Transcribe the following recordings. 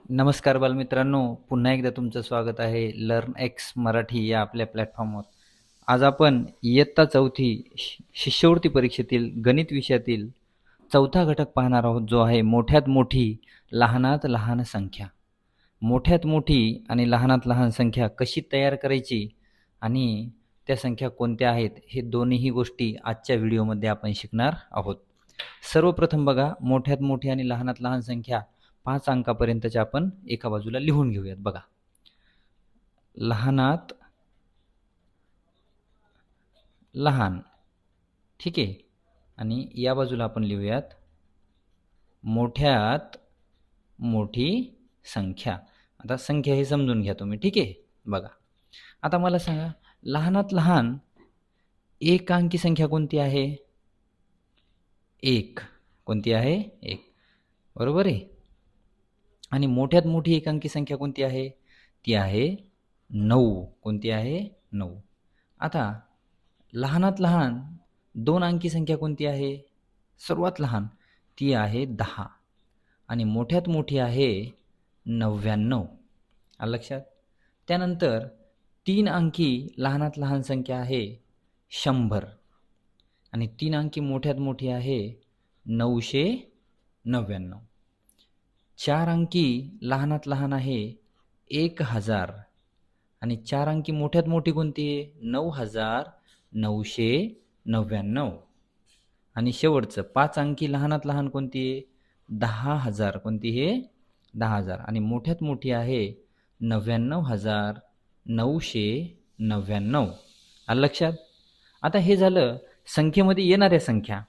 नमस्कार बालमित्रांनो, पुन्हा एकदा तुमचं स्वागत आहे लर्न एक्स मराठी या आपल्या प्लॅटफॉर्मवर. आज आपण इयत्ता चौथी शिष्यवृत्ती परीक्षेतील गणित विषयातील चौथा घटक पाहणार आहोत, जो आहे मोठ्यात मोठी लहानात लहान संख्या. मोठ्यात मोठी आणि लहानात लहान संख्या कशी तयार करायची आणि त्या संख्या कोणत्या आहेत, हे दोन्ही गोष्टी आजच्या व्हिडिओमध्ये आपण शिकणार आहोत. सर्वप्रथम बघा, मोठ्यात मोठी आणि लहानात लहान संख्या 5 अंकापर्यंतच्या आपण एका बाजूला लिहून घेऊयात. बघा, लहानात लहान, ठीक आहे, आणि या बाजूला आपण लिहूयात मोठ्यात मोठी संख्या. आता संख्या हे समजून घ्या तुम्ही, ठीक आहे. बघा, आता मला सांगा, लहानात लहान एक अंकी संख्या कोणती आहे? एक. कोणती आहे? एक. बरोबर आहे. आणि मोठ्यात मोठी एक अंकी संख्या कोणती आहे? ती आहे 9. कोणती आहे? 9. आता लहानात लहान दोन अंकी संख्या कोणती आहे? सर्वात लहान, ती आहे 10. आणि मोठ्यात मोठी आहे 99. आलं लक्षात? त्यानंतर 3 अंकी लहानात लहान संख्या आहे 100. आणि 3 अंकी मोठ्यात मोठी आहे 999. 4 अंकी लहानात लहान आहे 1000. आणि 4 अंकी मोठ्यात मोठी कोणती आहे? 9999. आणि शेवटचं 5 अंकी लहानात लहान कोणती आहे? 10,000. कोणती आहे? 10,000. आणि मोठ्यात मोठी आहे 99,999. आलं लक्षात? आता हे झालं संख्येमध्ये येणाऱ्या संख्या.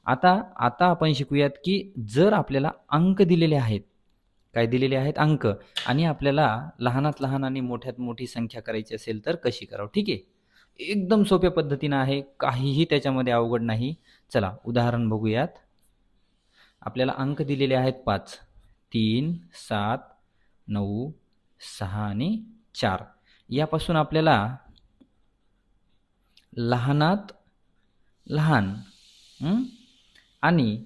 आता आता आपण शिकूयात की जर आपल्याला अंक दिलेले आहेत, काय दिलेले आहेत? अंक. आणि आपल्याला लहानात लहान आणि मोठ्यात मोठी संख्या करायची असेल तर कशी करावं? ठीक आहे, एकदम सोप्या पद्धतीनं आहे, काहीही त्याच्यामध्ये अवघड नाही. चला उदाहरण बघूयात. आपल्याला अंक दिलेले आहेत 5, 3, 7, 9, 6 आणि 4. यापासून आपल्याला लहानात लहान आणि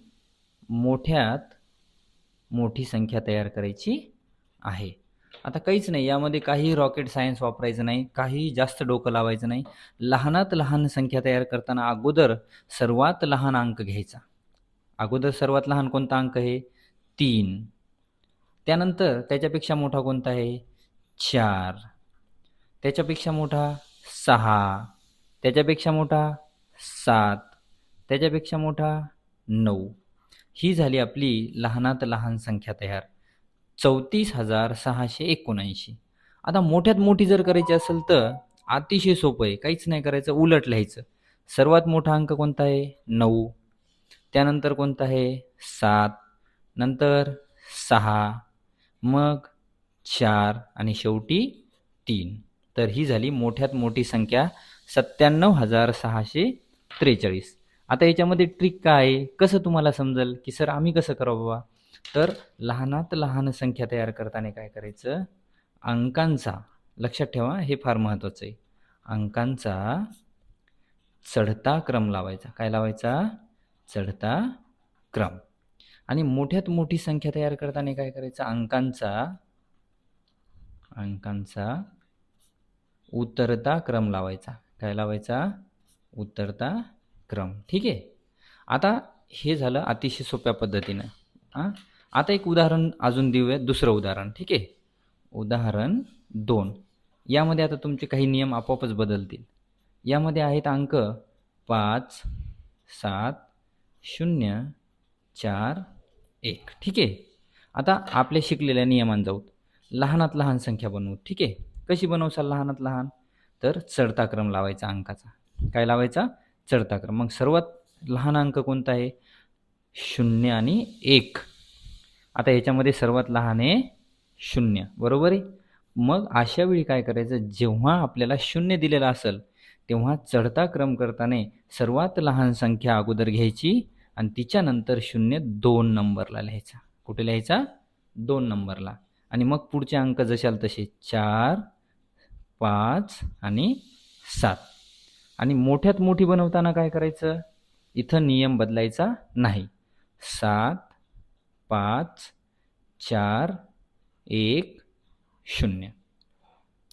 मोठ्यात मोठी संख्या तयार करायची आहे. आता काहीच नाही, यामध्ये काही रॉकेट सायन्स वापरायचं नाही, काही जास्त डोकं लावायचं नाही. लहानात लहान संख्या तयार करताना अगोदर सर्वात लहान अंक घ्यायचा. अगोदर सर्वात लहान कोणता अंक आहे? 3. त्यानंतर त्याच्यापेक्षा मोठा कोणता आहे? 4. त्याच्यापेक्षा मोठा 6. त्याच्यापेक्षा मोठा 7. त्याच्यापेक्षा मोठा 9. ही झाली आपली लहानात लहान संख्या तयार, 34,679. आता मोठ्यात मोठी जर करायची असेल तर अतिशय सोपं आहे, काहीच नाही करायचं, उलट लिहायचं. सर्वात मोठा अंक कोणता आहे? 9. त्यानंतर कोणता आहे? 7. नंतर 6. मग 4 आणि शेवटी 3. तर ही झाली मोठ्यात मोठी संख्या 97,643. आता याच्यामध्ये ट्रिक काय आहे? कसं तुम्हाला समजेल की सर आम्ही कसं करावं बाबा? तर लहानात लहान संख्या तयार करताना काय करायचं? अंकांचा, लक्षात ठेवा हे फार महत्त्वाचं आहे, अंकांचा चढता क्रम लावायचा. काय लावायचा? चढता क्रम. आणि मोठ्यात मोठी संख्या तयार करताना काय करायचं? अंकांचा उतरता क्रम लावायचा. काय लावायचा? उतरता क्रम. ठीक आहे. आता हे झालं अतिशय सोप्या पद्धतीनं. आता एक उदाहरण अजून देऊया, दुसरं उदाहरण. ठीक आहे, उदाहरण 2. यामध्ये आता तुमचे काही नियम आपोआपच बदलतील. यामध्ये आहेत अंक 5, 7, 0, 4, 1. ठीक आहे. आता आपल्या शिकलेल्या नियमान जाऊ, लहानात लहान संख्या बनवू. ठीक आहे, कशी बनवसाल लहानात लहान? तर चढता क्रम लावायचा अंकाचा. काय लावायचा? चढता क्रम. मग सर्वात लहान अंक कोणता आहे? 0 आणि 1. आता याच्यामध्ये सर्वात लहान आहे 0, बरोबर आहे. मग अशा वेळी काय करायचं? जेव्हा आपल्याला 0 दिलेला असेल तेव्हा चढता क्रम करताना सर्वात लहान संख्या अगोदर घ्यायची आणि तिच्यानंतर 0 2 नंबरला लिहायचा. कुठे लिहायचा? 2 नंबरला. आणि मग पुढचे अंक जशाल तसे 4, 5 आणि 7. आणि मोठ्यात मोठी बनवताना काय करायचं? इथं नियम बदलायचा नाही. 7, 5, 4, 1 0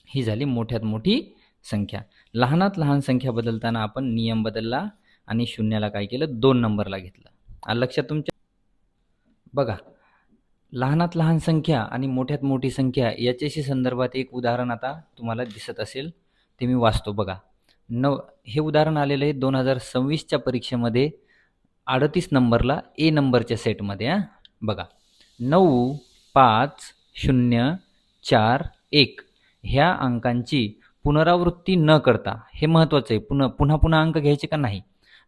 ही झाली मोठ्यात मोठी संख्या. लहानात लहान संख्या बदलताना आपण नियम बदलला आणि शून्याला काय केलं, 2 नंबरला घेतलं. आलं लक्षात तुमच्या? बघा, लहानात लहान संख्या आणि मोठ्यात मोठी संख्या याच्याशी संदर्भात एक उदाहरण आता तुम्हाला दिसत असेल, ते मी वाचतो बघा. हे उदाहरण आलेलं आहे 2026च्या परीक्षेमध्ये 38 नंबरला ए नंबरच्या सेटमध्ये. बघा, 9 5 0 4 1 ह्या अंकांची पुनरावृत्ती न करता, हे महत्त्वाचं आहे, पुन्हा पुन्हा अंक घ्यायचे का नाही,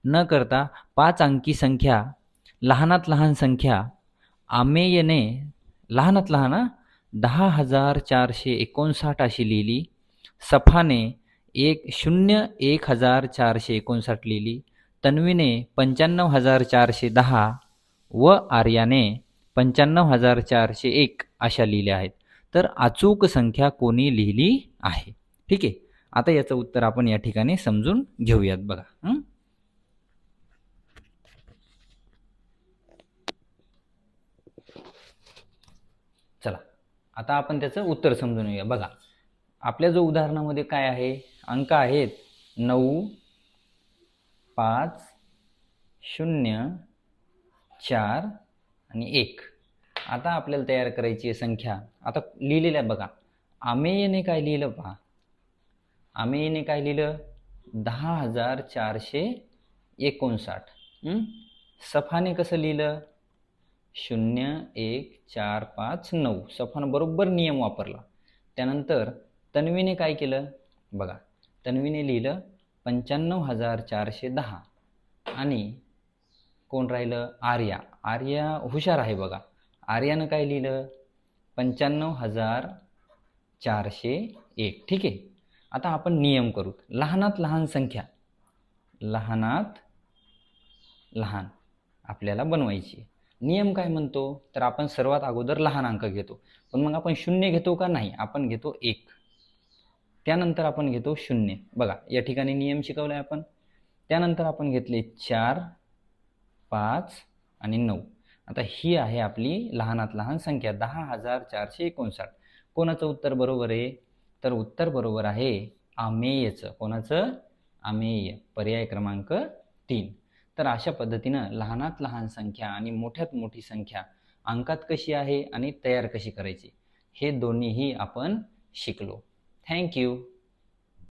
न करता 5 अंकी संख्या लहानात लहान संख्या आमेयने लहानात लहान 10,459 अशी लिहिली. सफाने 1,0459 लिहिली. तन्वीने 95,410 व आर्याने 95,401 अशा लिहिल्या आहेत. तर अचूक संख्या कोणी लिहिली आहे? ठीक आहे, आता याचं उत्तर आपण या ठिकाणी समजून घेऊयात. बघा, चला आता आपण त्याचं उत्तर समजून घेऊया. बघा, आपल्या जो उदाहरणामध्ये काय आहे, अंक आहेत 9 5 0 4 आणि 1. आता आपल्याला तयार करायची आहे संख्या. आता लिहिलेलं आहे बघा, आमेयने काय लिहिलं पहा, आमेयने काय लिहिलं 10,459. सफाने कसं लिहिलं 0 1 4 5 9. सफानं बरोबर नियम वापरला. त्यानंतर तन्वीने काय केलं बघा, तन्वीने लिहिलं 95,410 आणि कोण राहिलं, आर्या हुशार आहे बघा, आर्यानं काय लिहिलं 95,401. ठीक आहे, आता आपण नियम करू. लहानात लहान संख्या, लहानात लहान आपल्याला बनवायची. नियम काय म्हणतो, तर आपण सर्वात अगोदर लहान अंक घेतो, पण मग आपण 0 घेतो का नाही, आपण घेतो 1. त्यानंतर आपण घेतो 0. बघा, या ठिकाणी नियम शिकवलाय आपण. त्यानंतर आपण घेतले 4 5 आणि 9. आता ही आहे आपली लहानात लहान संख्या 10,459. कोणाचं उत्तर बरोबर आहे, तर उत्तर बरोबर आहे आमेयचं. कोणाचं? आमेय, पर्याय क्रमांक 3. तर अशा पद्धतीनं लहानात लहान संख्या आणि मोठ्यात मोठी संख्या अंकात कशी आहे आणि तयार कशी करायची, हे दोन्हीही आपण शिकलो. थँक्यू.